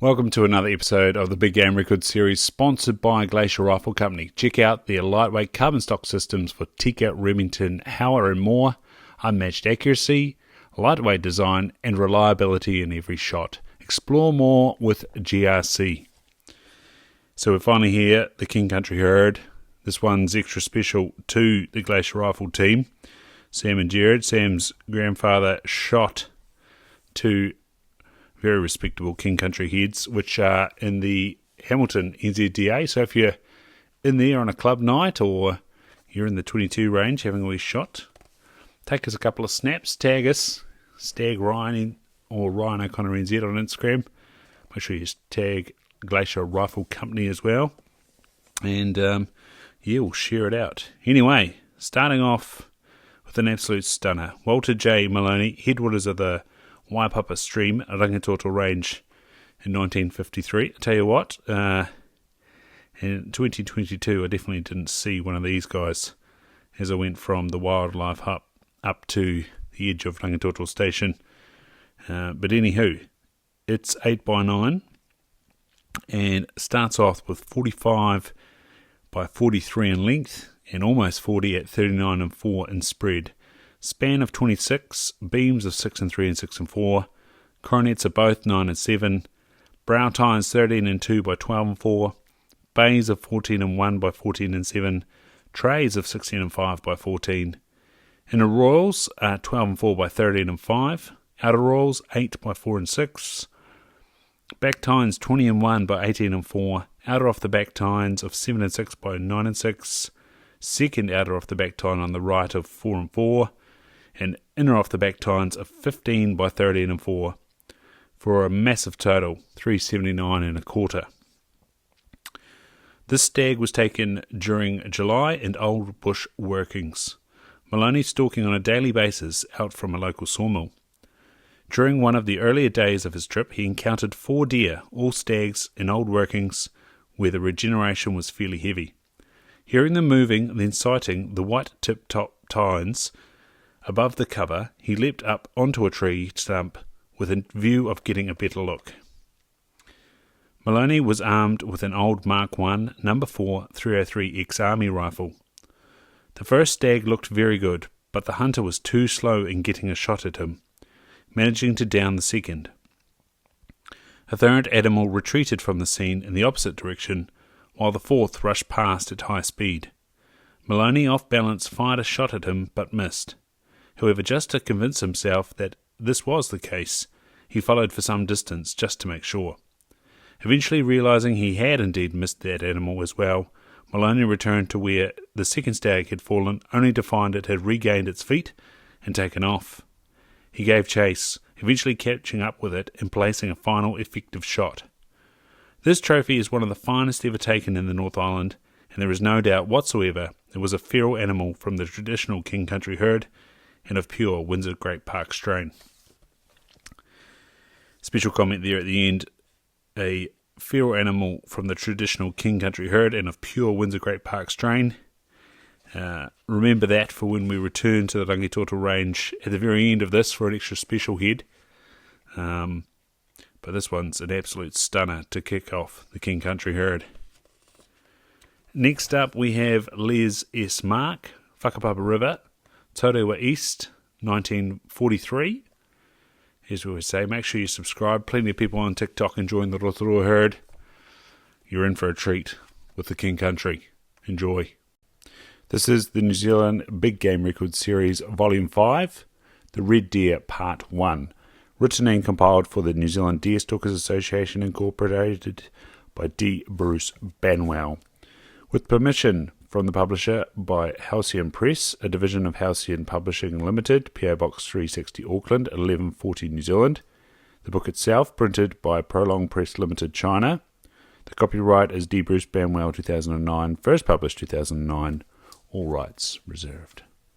Welcome to another episode of the Big Game Records series sponsored by Glacier Rifle Company. Check out their lightweight carbon stock systems for Tikka, Remington, Howler and more, unmatched accuracy, lightweight design and reliability in every shot. Explore more with GRC. So we're finally here, the King Country Herd. This one's extra special to the Glacier Rifle team. Sam and Jared. Sam's grandfather shot two very respectable King Country heads, which are in the Hamilton NZDA. So if you're in there on a club night or you're in the 22 range having a wee shot, take us a couple of snaps, tag us, Stag Ryan or Ryan O'Connor NZ on Instagram. Make sure you tag Glacier Rifle Company as well. And we'll share it out. Anyway, starting off with an absolute stunner. Walter J. Malone, Headwaters of the Waipapa stream, Rangitoto range in 1953. I tell you what, in 2022 I definitely didn't see one of these guys as I went from the wildlife hub up to the edge of Rangitoto station. But anywho, it's 8x9 and starts off with 45 by 43 in length and almost 40 at 39 and 4 in spread. Span of 26, beams of 6 and 3 and 6 and 4, coronets are both 9 and 7, brow tines 13 and 2 by 12 and 4, bays of 14 and 1 by 14 and 7, trays of 16 and 5 by 14. Inner royals are 12 and 4 by 13 and 5, outer royals 8 by 4 and 6, back tines 20 and 1 by 18 and 4, outer off the back tines of 7 and 6 by 9 and 6, second outer off the back tine on the right of 4 and 4, and inner off the back tines of 15 by 13 and 4 for a massive total 379 and a quarter. This stag was taken during July and old bush workings. Maloney stalking on a daily basis out from a local sawmill. During one of the earlier days of his trip he encountered 4 deer, all stags in old workings where the regeneration was fairly heavy. Hearing them moving, then sighting the white tip-top tines above the cover, he leapt up onto a tree stump with a view of getting a better look. Maloney was armed with an old Mark I No. 4 303 ex-Army rifle. The first stag looked very good, but the hunter was too slow in getting a shot at him, managing to down the second. A third animal retreated from the scene in the opposite direction, while the fourth rushed past at high speed. Maloney, off balance, fired a shot at him, but missed. However, just to convince himself that this was the case, he followed for some distance just to make sure. Eventually realizing he had indeed missed that animal as well, Maloney returned to where the second stag had fallen, only to find it had regained its feet and taken off. He gave chase, eventually catching up with it and placing a final effective shot. This trophy is one of the finest ever taken in the North Island, and there is no doubt whatsoever it was a feral animal from the traditional King Country herd and of pure Windsor Great Park strain. Special comment there at the end, a feral animal from the traditional King Country herd and of pure Windsor Great Park strain. Remember that for when we return to the Rangitoto range at the very end of this for an extra special head. But this one's an absolute stunner to kick off the King Country herd. Next up we have Les S. Mark, Whakapapa River, Taurua East, 1943. As we always say, make sure you subscribe. Plenty of people on TikTok enjoying the Rotorua herd. You're in for a treat with the King Country. Enjoy. This is the New Zealand Big Game Records Series Volume 5, The Red Deer Part 1. Written and compiled for the New Zealand Deer Stalkers Association, incorporated by D. Bruce Banwell. With permission from the publisher by Halcyon Press, a division of Halcyon Publishing Limited, PO Box 360 Auckland, 1140 New Zealand. The book itself printed by Prolong Press Limited, China. The copyright is D. Bruce Banwell 2009, first published 2009, all rights reserved.